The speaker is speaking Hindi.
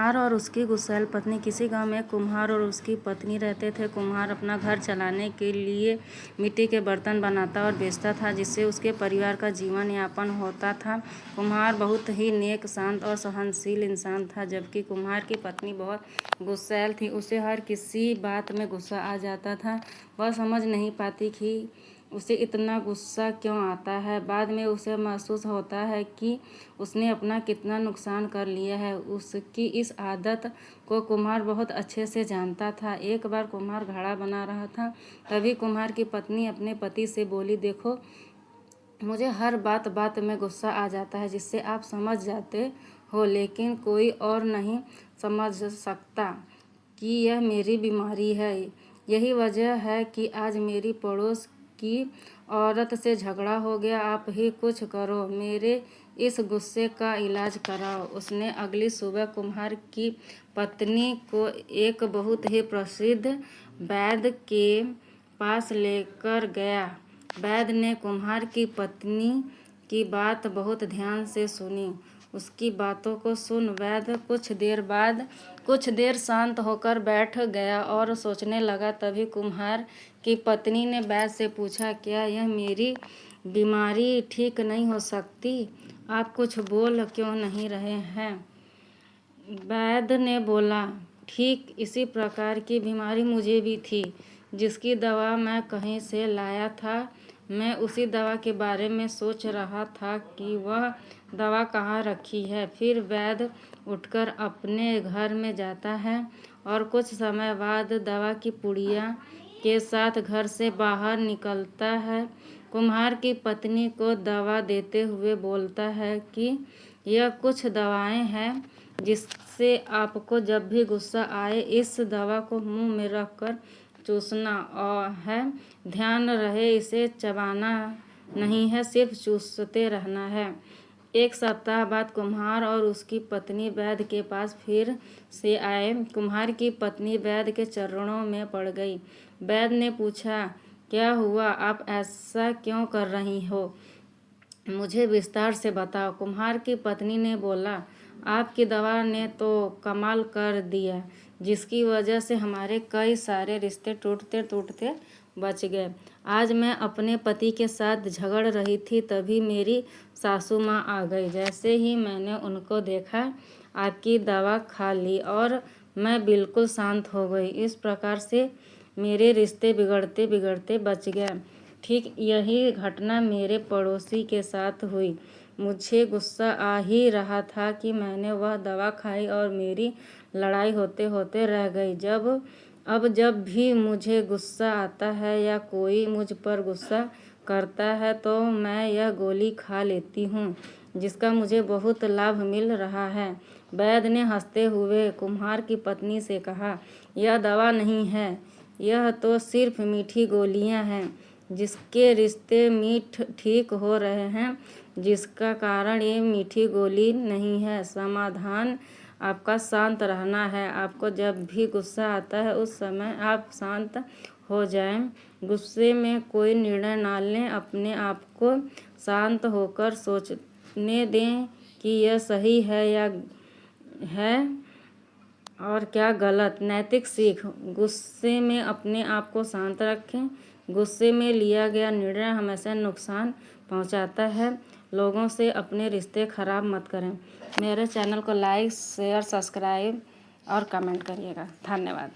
कुम्हार और उसकी गुस्सैल पत्नी। किसी गांव में कुम्हार और उसकी पत्नी रहते थे। कुम्हार अपना घर चलाने के लिए मिट्टी के बर्तन बनाता और बेचता था, जिससे उसके परिवार का जीवन यापन होता था। कुम्हार बहुत ही नेक, शांत और सहनशील इंसान था, जबकि कुम्हार की पत्नी बहुत गुस्सैल थी। उसे हर किसी बात में गुस्सा आ जाता था। वह समझ नहीं पाती कि उसे इतना गुस्सा क्यों आता है। बाद में उसे महसूस होता है कि उसने अपना कितना नुकसान कर लिया है। उसकी इस आदत को कुम्हार बहुत अच्छे से जानता था। एक बार कुम्हार घड़ा बना रहा था, तभी कुम्हार की पत्नी अपने पति से बोली, देखो, मुझे हर बात बात में गुस्सा आ जाता है, जिससे आप समझ जाते हो, लेकिन कोई और नहीं समझ सकता कि यह मेरी बीमारी है। यही वजह है कि आज मेरी पड़ोस की औरत से झगड़ा हो गया। आप ही कुछ करो, मेरे इस गुस्से का इलाज कराओ। उसने अगली सुबह कुम्हार की पत्नी को एक बहुत ही प्रसिद्ध वैद्य के पास लेकर गया। वैद्य ने कुम्हार की पत्नी की बात बहुत ध्यान से सुनी। उसकी बातों को सुन वैद्य कुछ देर शांत होकर बैठ गया और सोचने लगा। तभी कुम्हार की पत्नी ने वैद्य से पूछा, क्या यह मेरी बीमारी ठीक नहीं हो सकती? आप कुछ बोल क्यों नहीं रहे हैं? वैद्य ने बोला, ठीक इसी प्रकार की बीमारी मुझे भी थी, जिसकी दवा मैं कहीं से लाया था। मैं उसी दवा के बारे में सोच रहा था कि वह दवा कहाँ रखी है। फिर वैद्य उठकर अपने घर में जाता है और कुछ समय बाद दवा की पुड़िया के साथ घर से बाहर निकलता है। कुम्हार की पत्नी को दवा देते हुए बोलता है कि यह कुछ दवाएं हैं, जिससे आपको जब भी गुस्सा आए इस दवा को मुंह में रखकर चूसना है। ध्यान रहे, इसे चबाना नहीं है, सिर्फ चूसते रहना है। एक सप्ताह बाद कुम्हार और उसकी पत्नी वैद्य के पास फिर से आए। कुम्हार की पत्नी वैद्य के चरणों में पड़ गई। वैद्य ने पूछा, क्या हुआ? आप ऐसा क्यों कर रही हो? मुझे विस्तार से बताओ। कुम्हार की पत्नी ने बोला, आपकी दवा ने तो कमाल कर दिया, जिसकी वजह से हमारे कई सारे रिश्ते टूटते टूटते बच गए। आज मैं अपने पति के साथ झगड़ रही थी, तभी मेरी सासू माँ आ गई। जैसे ही मैंने उनको देखा, आपकी दवा खा ली और मैं बिल्कुल शांत हो गई। इस प्रकार से मेरे रिश्ते बिगड़ते बिगड़ते बच गए। ठीक यही घटना मेरे पड़ोसी के साथ हुई। मुझे गुस्सा आ ही रहा था कि मैंने वह दवा खाई और मेरी लड़ाई होते होते रह गई। अब जब भी मुझे गुस्सा आता है या कोई मुझ पर गुस्सा करता है, तो मैं यह गोली खा लेती हूँ, जिसका मुझे बहुत लाभ मिल रहा है। वैद्य ने हंसते हुए कुम्हार की पत्नी से कहा, यह दवा नहीं है, यह तो सिर्फ मीठी गोलियां हैं। जिसके रिश्ते ठीक हो रहे हैं, जिसका कारण ये मीठी गोली नहीं है। समाधान आपका शांत रहना है। आपको जब भी गुस्सा आता है, उस समय आप शांत हो जाएं। गुस्से में कोई निर्णय ना लें। अपने आप को शांत होकर सोचने दें कि यह सही है या और क्या गलत। नैतिक सीख, गुस्से में अपने आप को शांत रखें। गुस्से में लिया गया निर्णय हमेशा नुकसान पहुंचाता है। लोगों से अपने रिश्ते खराब मत करें। मेरे चैनल को लाइक, शेयर, सब्सक्राइब और कमेंट करिएगा। धन्यवाद।